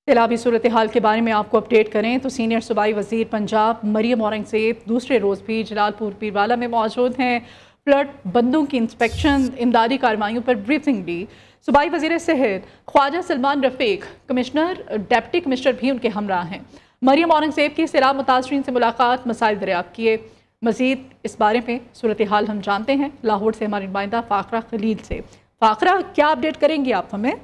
सैलाबी सूरत हाल के बारे में आपको अपडेट करें तो सीनियर सूबाई वजीर पंजाब मरियम औरंगज़ेब दूसरे रोज़ भी जलालपुर पीरवाला में मौजूद हैं। फ्लड बंदों की इंस्पेक्शन, इमदादी कार्रवाइयों पर ब्रीफिंग दी। सूबाई वजीर सेहत ख्वाजा सलमान रफ़ीक, कमिश्नर डिप्टी कमिश्नर भी उनके हमरा हैं। मरियम औरंगज़ेब की सैलाब मुतासरीन से मुलाकात, मसाइल दरियाफ्त किए। मज़ीद इस बारे में सूरत हाल हम जानते हैं लाहौर से हमारी नुमाइंदा फ़ाखरा खलील से। फ़ाखरा, क्या अपडेट करेंगी आप हमें?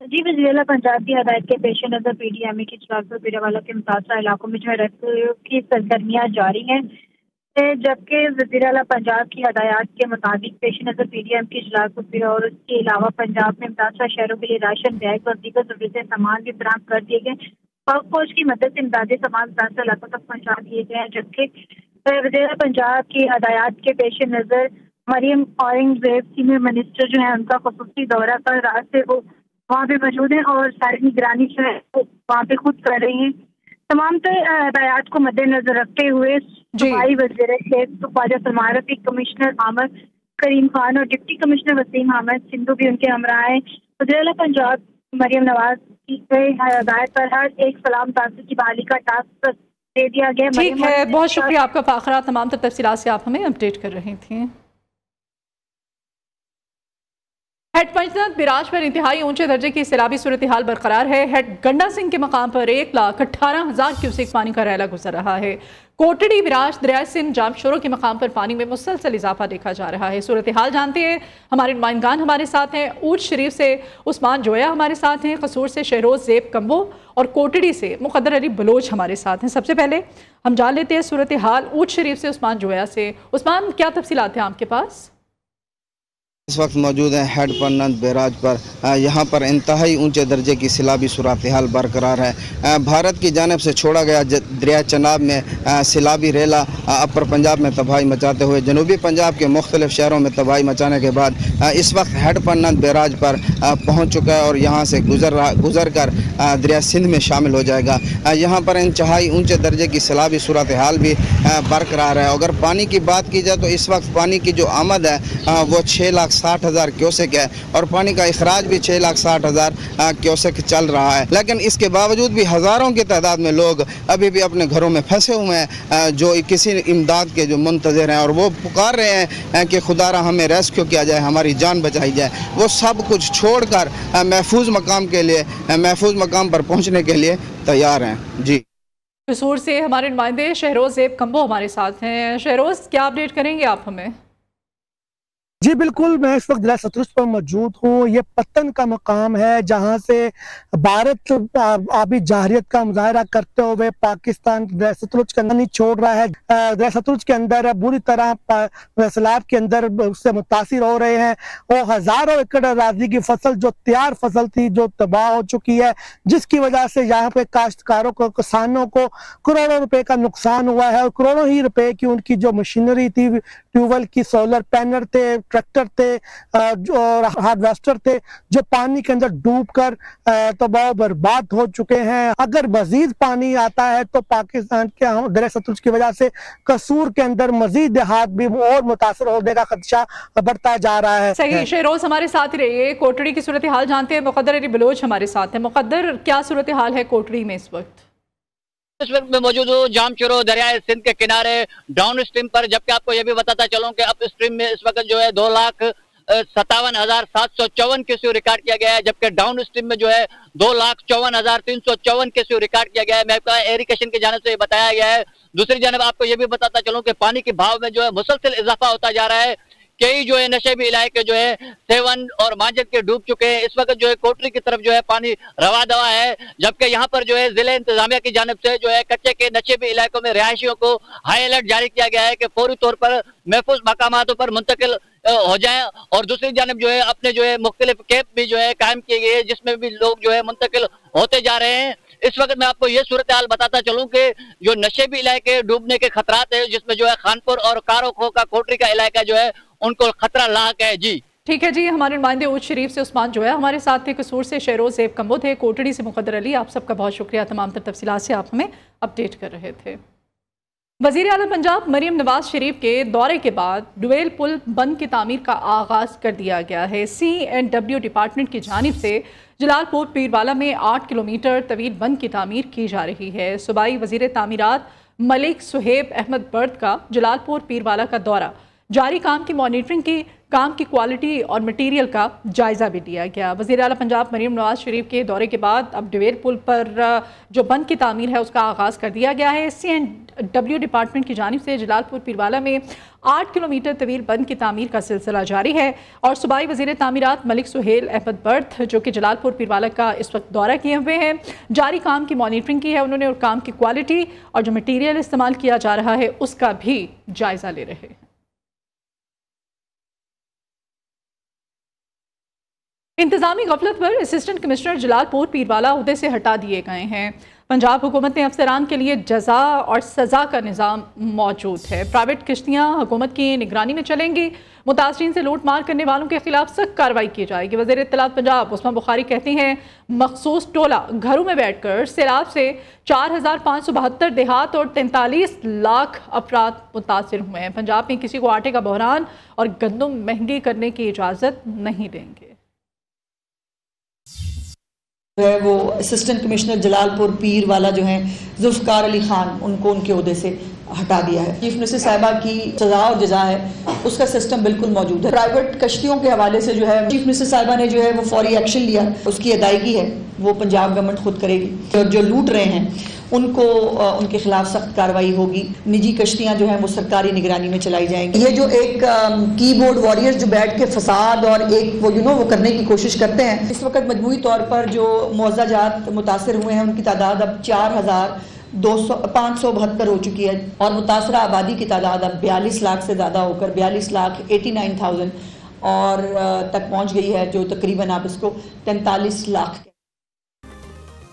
जी, वज़ीर-ए-आला पंजाब की हदायत के पेश नज़र PDMA की जलालपुर पीरवाला के मुतासरा इलाकों में जो है रेस्क्यू की सरगर्मियाँ जारी हैं, जबकि वज़ीर-ए-आला पंजाब की हदायत के मुताबिक पेश नज़र PDM की जलालपुर पीरवाला और इसके अलावा पंजाब में मुतासरा शहरों के लिए राशन बैग और दीगर ज़रूरत सामान भी फराहम कर दिए गए। पाक फौज की मदद से इमदादी सामान मुतासरा इलाकों तक पहुँचा दिए गए हैं, जबकि वज़ीर-ए-आला पंजाब की हदायत के पेश नज़र मरियम औरंगज़ेब सीनियर मिनिस्टर जो है उनका खुसूसी दौरा कर रात से वो वहाँ पे मौजूद है और सारी निगरानी जो है वो वहाँ पे खुद कर रही है। तमाम हदायत को मद्देनजर रखते हुए सूबाई वज़ीर सेहत ख्वाजा सलमान रफ़ीक, कमिश्नर आमद करीम खान और डिप्टी कमिश्नर वसीम अहमद सिंधु भी उनके हमरा हैं। वज़ीर-ए-आला पंजाब मरियम नवाज की हदायत पर हर एक सलाम तासीर की बहाली का टास्क दे दिया गया। ठीक है, बहुत शुक्रिया आपका फ़ाखरा, तमाम तफसीलात से आप हमें अपडेट कर रही थी। हेड पंचतन बिराज पर इंतहाई ऊंचे दर्जे की सैलाबी सूरत हाल बरकरार है। हेड गंडा सिंह के मकाम पर 1,18,000 क्यूसेक पानी का रैला गुजर रहा है। कोटड़ी बिराज दरिया सिंध जामशोरों के मकाम पर पानी में मुसलसल इजाफा देखा जा रहा है। सूरत हाल जानते हैं हमारे नुमाइंदगान हमारे साथ हैं। ऊट शरीफ से उस्मान जोया हमारे साथ हैं, कसूर से शहरोज ज़ेब कम्बो और कोटड़ी से मुकद्दर अली बलोच हमारे साथ हैं। सबसे पहले हम जान लेते हैं सूरत हाल ऊट शरीफ से उस्मान जोया से। उस्मान, क्या तफसीलात हैं आपके पास? इस वक्त मौजूद हैं हेड पन्नत बैराज पर। यहाँ पर इंतहाई ऊंचे दर्जे की सैलाबी सूरत हाल बरकरार है। भारत की जानिब से छोड़ा गया दरिया चनाब में सैलाबी रेला अपर पंजाब में तबाही मचाते हुए जनूबी पंजाब के मुख्तलिफ शहरों में तबाही मचाने के बाद इस वक्त हेड पन्नत बैराज पर पहुँच चुका है और यहाँ से गुजर कर दरिया सिंध में शामिल हो जाएगा। यहाँ पर इंतहाई ऊँचे दर्जे की सैलाबी सूरत हाल भी बरकरार है। अगर पानी की बात की जाए तो इस वक्त पानी की जो आमद है वो 6,60,000 क्यूसेक है और पानी का अखराज भी 6,60,000 क्यूसेक चल रहा है। लेकिन इसके बावजूद भी हज़ारों की तादाद में लोग अभी भी अपने घरों में फंसे हुए हैं, जो किसी इमदाद के जो मुंतज़िर हैं और वो पुकार रहे हैं कि खुदारा हमें रेस्क्यू किया जाए, हमारी जान बचाई जाए। वो सब कुछ छोड़कर महफूज मकाम पर पहुँचने के लिए तैयार हैं। जी, कसूर से हमारे नुमाइंदे शहरोज ज़ेब कम्बो हमारे साथ हैं। शहरोज, क्या अपडेट करेंगे आप हमें? जी बिल्कुल, मैं इस वक्त जिला सतलुज पर मौजूद हूँ। ये पत्तन का मकाम है जहाँ से भारत आबी जाहरियत का मुजाहरा करते हुए पाकिस्तान जिला सतलुज के अंदर नहीं छोड़ रहा है। जिला सतलुज के अंदर बुरी तरह सैलाब के अंदर उससे मुतासिर हो रहे हैं। वो हज़ारों एकड़ अराजी की फसल जो तैयार फसल थी जो तबाह हो चुकी है, जिसकी वजह से यहाँ पे काश्तकारों को, किसानों को करोड़ों रुपए का नुकसान हुआ है और करोड़ों ही रुपए की उनकी जो मशीनरी थी, ट्यूबवेल की सोलर पैनल थे, ट्रैक्टर थे और हार्वेस्टर थे, जो पानी के अंदर डूबकर तबाह बर्बाद हो चुके हैं। अगर मजीद पानी आता है तो पाकिस्तान के दरिया सतलुज की वजह से कसूर के अंदर मजीद देहात भी और मुतासर होने का खदशा बढ़ता जा रहा है। सही, शेरोज हमारे साथ ही रहिए। कोटड़ी की सूरत हाल जानते हैं, मुकद्दर अली बलोच हमारे साथ है। मुकद्दर, क्या सूरत हाल है कोटड़ी में इस वक्त? इस वक्त मैं मौजूद हूँ जामचोरो दरिया सिंध के किनारे डाउन स्ट्रीम पर, जबकि आपको यह भी बताता चलूं कि अप स्ट्रीम में इस वक्त जो है 2,57,754 क्यूसेक रिकॉर्ड किया गया है, जबकि डाउन स्ट्रीम में जो है 2,54,354 क्यूसेक रिकॉर्ड किया गया है। मैं एरिगेशन की जानिब से बताया गया है। दूसरी जानिब आपको यह भी बताता चलूं कि पानी के भाव में जो है मुसलसल इजाफा होता जा रहा है। कई जो है नशेबी इलाके जो है सेवन और मांझत के डूब चुके हैं। इस वक्त जो है कोटरी की तरफ जो है पानी रवा दवा है, जबकि यहाँ पर जो है जिले इंतजामिया की जानिब से जो है कच्चे के नशेबी इलाकों में रिहायशियों को हाई अलर्ट जारी किया गया है कि फौरी तौर पर महफूज मकामातों पर मुंतकिल हो जाए। और दूसरी जानिब जो है अपने जो है मुख्तलिफ कैंप भी जो है कायम किए गए, जिसमें भी लोग जो है मुंतकिल होते जा रहे हैं। इस वक्त मैं आपको ये सूरत हाल बताता चलूं कि जो नशेबी इलाके डूबने के खतरात है, जिसमें जो है खानपुर और कारोखो का कोटरी का इलाका जो है उनको खतरा लाक है। जी ठीक है जी, हमारे नुमाइंदे ऊट शरीफ से उस्मान जो है हमारे साथ थे, कसूर से शहरोज ज़ेब कम्बो थे, कोटड़ी से मुकद्दर अली। आप सबका बहुत शुक्रिया, तमाम तर तफसीलात से आप हमें अपडेट कर रहे थे। वज़ीर आला पंजाब मरीम नवाज शरीफ के दौरे के बाद डुवेल पुल बंद की तामीर का आगाज़ कर दिया गया है। C&W डिपार्टमेंट की जानिब से जलालपुर पीरवाला में 8 किलोमीटर तवील बंद की तामीर की जा रही है। सूबाई वज़ीर तामीरात मलिक सुहेब अहमद बर्द का जलालपुर पीरवाला का दौरा, जारी काम की मॉनिटरिंग की, काम की क्वालिटी और मटीरियल का जायज़ा भी लिया गया। वज़ीर आला पंजाब मरीम नवाज शरीफ के दौरे के बाद अब डुवेल पुल पर जो बंद की तामीर है उसका आगाज़ कर दिया गया है। C&W डिपार्टमेंट की जानिब से जलालपुर पीरवाला में 8 किलोमीटर तवील बंद की तामीर का सिलसिला जारी है और सूबाई वज़ीर तामीरात मलिक सुहेल अहमद बर्द जो कि जलालपुर पीरवाला का इस वक्त दौरा किए हुए हैं, जारी काम की मॉनिटरिंग की है उन्होंने और काम की क्वालिटी और जो मटीरियल इस्तेमाल किया जा रहा है उसका भी जायज़ा ले रहे हैं। इंतजामी गफलत पर असिस्टेंट कमिश्नर जलालपुर पीरवाला उहदे से हटा दिए गए हैं। पंजाब हुकूमत ने अफसरान के लिए जजा और सज़ा का निज़ाम मौजूद है। प्राइवेट किश्तियाँ हुकूमत की निगरानी में चलेंगी। मुतासरीन से लूट मार करने वालों के खिलाफ सख्त कार्रवाई की जाएगी। वज़ीर इत्तलात पंजाब उस्मान बुखारी कहते हैं मखसूस टोला घरों में बैठ कर सैलाब से 4572 देहात और 43 लाख अफराद मुतासर हुए हैं। पंजाब में किसी को आटे का बहरान और गंदम महंगी करने की इजाज़त नहीं देंगे। जो है वो असिस्टेंट कमिश्नर जलालपुर पीर वाला जो है जुल्फ़कार अली खान, उनको उनके ओहदे से हटा दिया है। चीफ मिनिस्टर साहिबा की सज़ा और जजा है उसका सिस्टम बिल्कुल मौजूद है। प्राइवेट कश्तियों के हवाले से जो है चीफ मिनिस्टर साहिबा ने जो है वो फौरी एक्शन लिया, उसकी अदायगी है वो पंजाब गवर्नमेंट खुद करेगी। और जो लूट रहे हैं उनको उनके खिलाफ सख्त कार्रवाई होगी। निजी कश्तियाँ जो हैं वो सरकारी निगरानी में चलाई जाएंगी। ये जो एक कीबोर्ड वॉरियर्स जो बैठ के फसाद और एक वो करने की कोशिश करते हैं, इस वक्त मजमूई तौर पर जो मुआवजा जात मुतासर हुए हैं उनकी तादाद अब 4572 हो चुकी है और मुतासरा आबादी की तादाद अब 42 लाख से ज़्यादा होकर 42,89,000 और तक पहुँच गई है, जो तकरीबन आप इसको 43 लाख।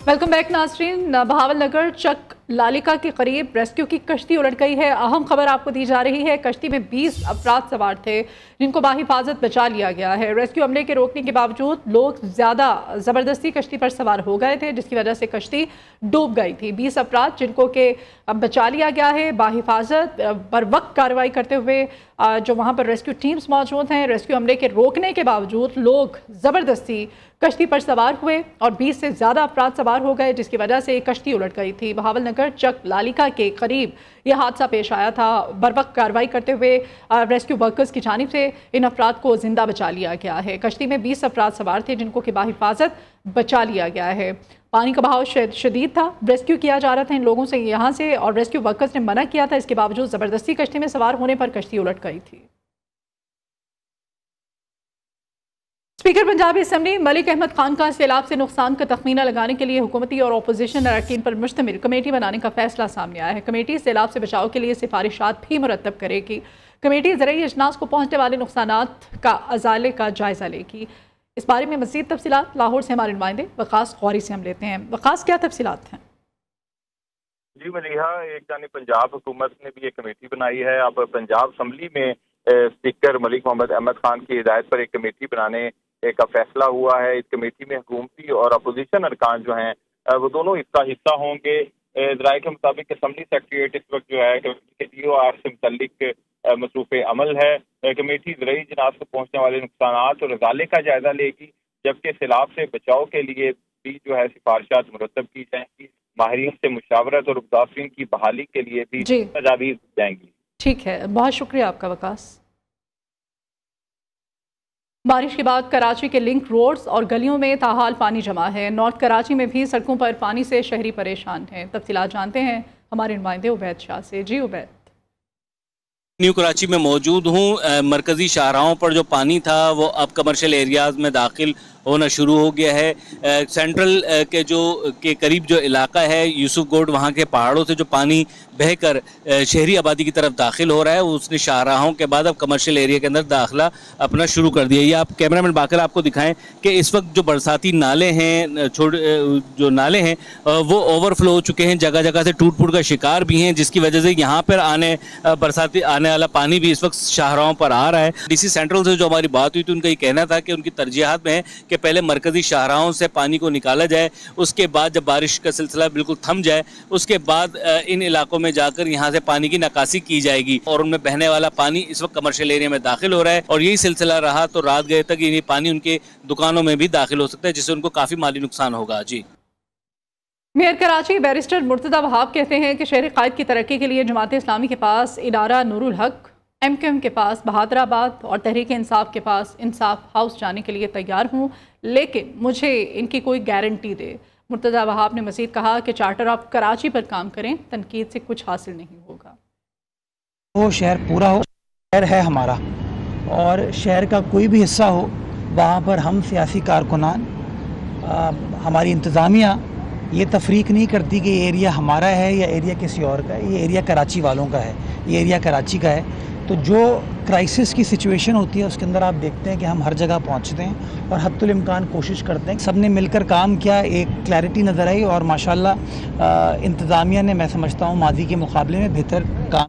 वेलकम बैक नाज़रीन। बहावलनगर चक लालिका के करीब रेस्क्यू की कश्ती उलट गई है। अहम खबर आपको दी जा रही है, कश्ती में 20 अफराद सवार थे जिनको बाहिफाजत बचा लिया गया है। रेस्क्यू अमले के रोकने के बावजूद लोग ज़्यादा ज़बरदस्ती कश्ती पर सवार हो गए थे जिसकी वजह से कश्ती डूब गई थी। 20 अफराद जिनको के बचा लिया गया है बाहिफाजत। बर वक्त कार्रवाई करते हुए जो वहाँ पर रेस्क्यू टीम्स मौजूद हैं, रेस्क्यू अमले के रोकने के बावजूद लोग ज़बरदस्ती कश्ती पर सवार हुए और 20 से ज़्यादा अफराद सवार हो गए जिसकी वजह से कश्ती उलट गई थी। बहावलनगर चक लालिका के करीब यह हादसा पेश आया था। बर वक्त कार्रवाई करते हुए रेस्क्यू वर्कर्स की जानिब से इन अफराद को जिंदा बचा लिया गया है। कश्ती में 20 अफराद सवार थे जिनको कि बाहिफाजत बचा लिया गया है। पानी का बहाव शदीद था, रेस्क्यू किया जा रहा था इन लोगों से यहाँ से और रेस्क्यू वर्कर्स ने मना किया था। इसके बावजूद ज़बरदस्ती कश्ती में सवार होने पर कश्ती उलट गई थी। स्पीकर पंजाबी असम्बली मलिक अहमद खान का सैलाब से नुकसान का तखमीना लगाने के लिए हुकूमती और अपोजिशन अरकान पर मुश्तमिल कमेटी बनाने का फैसला सामने आया है। कमेटी सैलाब से बचाव के लिए सिफारिशात भी मुरतब करेगी। कमेटी ज़रूरी अजनास को पहुँचने वाले नुकसानात का अजाले का जायज़ा लेगी। इस बारे में मज़ीद तफसीलात लाहौर से हमारे नुमाइंदे वकास गौरी से हम लेते हैं। वकास, क्या तफसीलात हैं? जी मलिहा, एक जाने पंजाब हुकूमत ने भी एक कमेटी बनाई है। अब पंजाब असम्बली में स्पीकर मलिक मोहम्मद अहमद खान की हिदायत पर एक कमेटी बनाने का फैसला हुआ है। इस कमेटी में हुकूमती और अपोजिशन अरकान जो हैं वो दोनों इसका हिस्सा होंगे। ज़राए के मुताबिक असम्बली सेक्रेटरीट इस वक्त जो है कमेटी के DOR से मुतल्लिक मसरूफ़ अमल है। कमेटी ज़रूरी इजलास को पहुँचने वाले नुकसान और अजाले का जायजा लेगी, जबकि सैलाब से बचाव के लिए भी जो है सिफारिशात मुरतब की जाएंगी। माहिरीन से मुशावरत और मुतासरीन की बहाली के लिए भी तजावीज़ दी जाएंगी। ठीक है, बहुत शुक्रिया आपका वकास। बारिश के बाद कराची के लिंक रोड्स और गलियों में ताहाल पानी जमा है। नॉर्थ कराची में भी सड़कों पर पानी से शहरी परेशान हैं। तफसीलात जानते हैं हमारे नुमाइंदे उबैद शाह से। जी उबैद। न्यू कराची में मौजूद हूँ। मरकज़ी शाहराहों पर जो पानी था वो अब कमर्शियल एरियाज़ में दाखिल होना शुरू हो गया है। सेंट्रल के करीब जो इलाका है यूसुफ गोड, वहाँ के पहाड़ों से जो पानी बहकर शहरी आबादी की तरफ दाखिल हो रहा है उसने शाहराहों के बाद अब कमर्शियल एरिया के अंदर दाखिला अपना शुरू कर दिया। ये आप कैमरामैन बाकर आपको दिखाएं कि इस वक्त जो बरसाती नाले हैं, जो नाले हैं वो ओवरफ्लो हो चुके हैं, जगह जगह से टूट फूट का शिकार भी हैं, जिसकी वजह से यहाँ पर बरसाती आने वाला पानी भी इस वक्त शाहराहों पर आ रहा है। DC सेंट्रल से जो हमारी बात हुई थी उनका ये कहना था कि उनकी तरजीहात में है कि पहले मरकज़ी शाहराहों से पानी को निकाला जाए, उसके बाद जब बारिश का सिलसिला बिल्कुल थम जाए उसके बाद इन इलाकों में जाकर यहाँ से पानी की निकासी की जाएगी। और उनमें बहने वाला पानी इस वक्त कमर्शियल एरिया में दाखिल हो रहा है और यही सिलसिला रहा तो रात गए तक ये पानी उनके दुकानों में भी दाखिल हो सकता है, जिससे उनको काफ़ी माली नुकसान होगा। जी, मेयर कराची बैरिस्टर मुर्तज़ा वहाब कहते हैं कि शहर क़ायद की तरक्की के लिए जमात इस्लामी के पास इदारा नूरुल हक, MQM के पास बहादराबाद और तहरीक इंसाफ के पास इंसाफ हाउस जाने के लिए तैयार हूँ, लेकिन मुझे इनकी कोई गारंटी दे। मुर्तज़ा वहाब ने मज़ीद कहा कि चार्टर ऑफ कराची पर काम करें, तनकीद से कुछ हासिल नहीं होगा। वो शहर पूरा हो, शहर है हमारा, और शहर का कोई भी हिस्सा हो वहाँ पर हम सियासी कारकुनान, हमारी इंतज़ामिया ये तफरीक नहीं करती कि ये एरिया हमारा है या एरिया किसी और का है। ये एरिया कराची वालों का है, ये एरिया कराची का है। तो जो क्राइसिस की सिचुएशन होती है उसके अंदर आप देखते हैं कि हम हर जगह पहुंचते हैं और हद्दुल इम्कान कोशिश करते हैं। सब ने मिलकर काम किया, एक क्लैरिटी नज़र आई और माशाल्लाह इंतज़ामिया ने, मैं समझता हूँ, माजी के मुकाबले में बेहतर काम